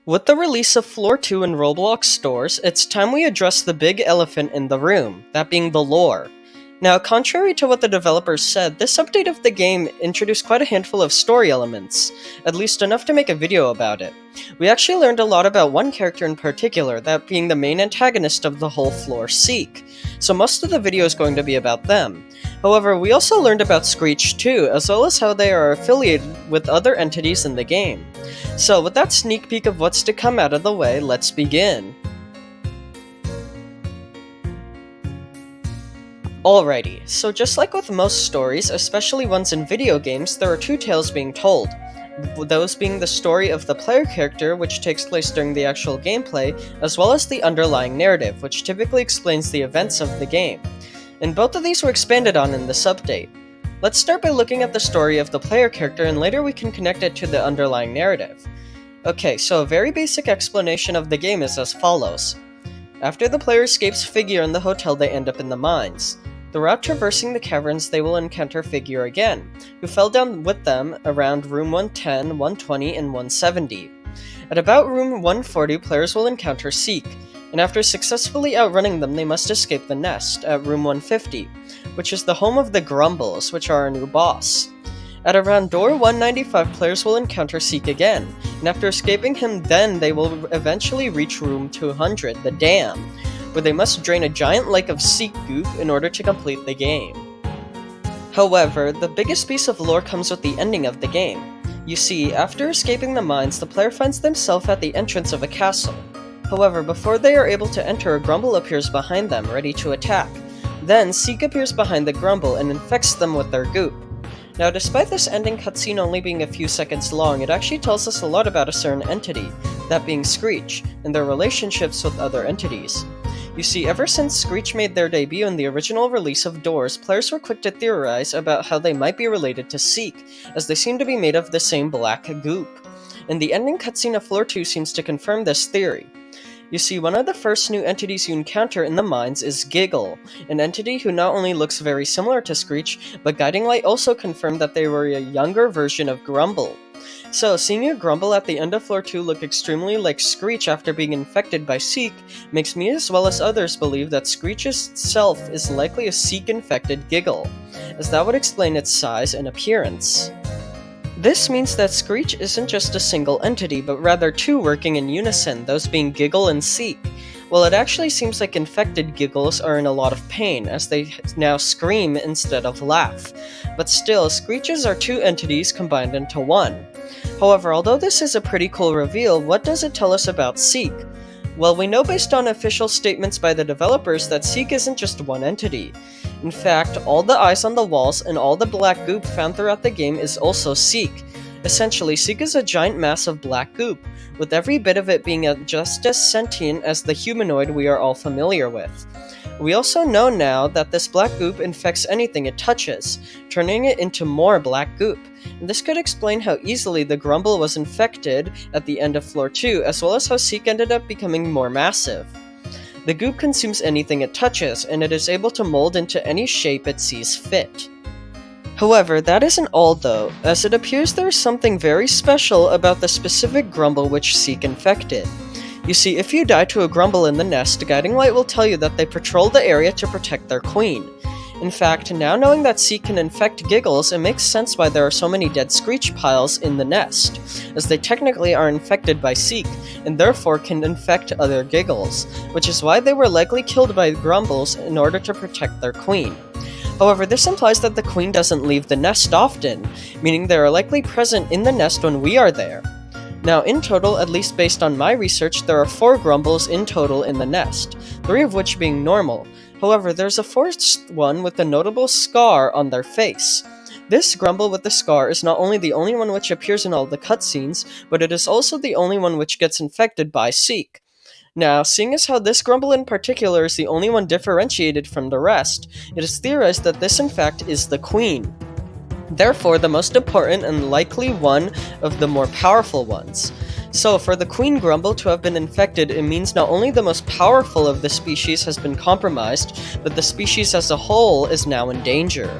With the release of Floor 2 in Roblox stores, it's time we address the big elephant in the room, that being the lore. Now, contrary to what the developers said, this update of the game introduced quite a handful of story elements, at least enough to make a video about it. We actually learned a lot about one character in particular, that being the main antagonist of the whole floor, Seek, so most of the video is going to be about them. However, we also learned about Screech too, as well as how they are affiliated with other entities in the game. So with that sneak peek of what's to come out of the way, let's begin. Alrighty, so just like with most stories, especially ones in video games, there are two tales being told. Those being the story of the player character, which takes place during the actual gameplay, as well as the underlying narrative, which typically explains the events of the game. And both of these were expanded on in this update. Let's start by looking at the story of the player character, and later we can connect it to the underlying narrative. Okay, so a very basic explanation of the game is as follows. After the player escapes Figure in the hotel, they end up in the mines. Throughout traversing the caverns, they will encounter Figure again, who fell down with them around room 110, 120, and 170. At about room 140, players will encounter Seek, and after successfully outrunning them, they must escape the nest at room 150, which is the home of the Grumbles, which are our new boss. At around door 195, players will encounter Seek again, and after escaping him then they will eventually reach room 200, the Dam, where they must drain a giant lake of Seek goop in order to complete the game. However, the biggest piece of lore comes with the ending of the game. You see, after escaping the mines, the player finds themselves at the entrance of a castle. However, before they are able to enter, a Grumble appears behind them, ready to attack. Then, Seek appears behind the Grumble and infects them with their goop. Now, despite this ending cutscene only being a few seconds long, it actually tells us a lot about a certain entity, that being Screech, and their relationships with other entities. You see, ever since Screech made their debut in the original release of Doors, players were quick to theorize about how they might be related to Seek, as they seem to be made of the same black goop. And the ending cutscene of Floor 2 seems to confirm this theory. You see, one of the first new entities you encounter in the mines is Giggle, an entity who not only looks very similar to Screech, but Guiding Light also confirmed that they were a younger version of Grumble. So, seeing a Grumble at the end of Floor 2 look extremely like Screech after being infected by Seek makes me as well as others believe that Screech itself is likely a Seek-infected Giggle, as that would explain its size and appearance. This means that Screech isn't just a single entity, but rather two working in unison, those being Giggle and Seek. Well, it actually seems like infected Giggles are in a lot of pain, as they now scream instead of laugh. But still, Screeches are two entities combined into one. However, although this is a pretty cool reveal, what does it tell us about Seek? Well, we know based on official statements by the developers that Seek isn't just one entity. In fact, all the eyes on the walls and all the black goop found throughout the game is also Seek. Essentially, Seek is a giant mass of black goop, with every bit of it being just as sentient as the humanoid we are all familiar with. We also know now that this black goop infects anything it touches, turning it into more black goop. And this could explain how easily the Grumble was infected at the end of Floor 2, as well as how Seek ended up becoming more massive. The goop consumes anything it touches, and it is able to mold into any shape it sees fit. However, that isn't all though, as it appears there is something very special about the specific Grumble which Seek infected. You see, if you die to a Grumble in the nest, Guiding Light will tell you that they patrol the area to protect their queen. In fact, now knowing that Seek can infect Giggles, it makes sense why there are so many dead Screech piles in the nest, as they technically are infected by Seek, and therefore can infect other Giggles, which is why they were likely killed by Grumbles in order to protect their queen. However, this implies that the queen doesn't leave the nest often, meaning they are likely present in the nest when we are there. Now, in total, at least based on my research, there are 4 Grumbles in total in the nest, 3 of which being normal. However, there's a 4th one with a notable scar on their face. This Grumble with the scar is not only the only one which appears in all the cutscenes, but it is also the only one which gets infected by Seek. Now, seeing as how this Grumble in particular is the only one differentiated from the rest, it is theorized that this in fact is the Queen. Therefore, the most important and likely one of the more powerful ones. So, for the Queen Grumble to have been infected, it means not only the most powerful of the species has been compromised, but the species as a whole is now in danger.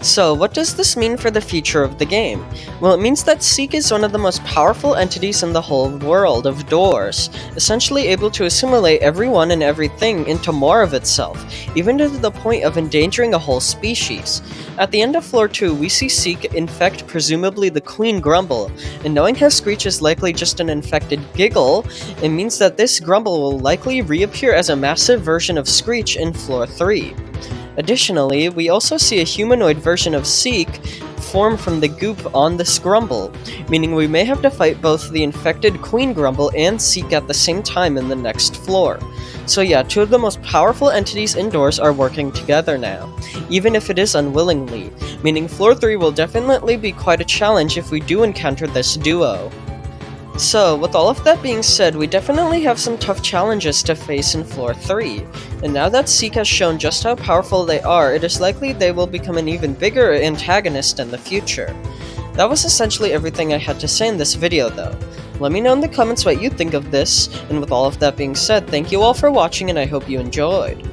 So, what does this mean for the future of the game? Well, it means that Seek is one of the most powerful entities in the whole world of doors, essentially able to assimilate everyone and everything into more of itself, even to the point of endangering a whole species. At the end of Floor 2, we see Seek infect presumably the Queen Grumble, and knowing how Screech is likely just an infected giggle, it means that this Grumble will likely reappear as a massive version of Screech in Floor 3. Additionally, we also see a humanoid version of Seek form from the goop on this Grumble, meaning we may have to fight both the infected Queen Grumble and Seek at the same time in the next floor. So yeah, two of the most powerful entities indoors are working together now, even if it is unwillingly, meaning Floor 3 will definitely be quite a challenge if we do encounter this duo. So, with all of that being said, we definitely have some tough challenges to face in Floor 3, and now that Seek has shown just how powerful they are, it is likely they will become an even bigger antagonist in the future. That was essentially everything I had to say in this video though. Let me know in the comments what you think of this, and with all of that being said, thank you all for watching and I hope you enjoyed.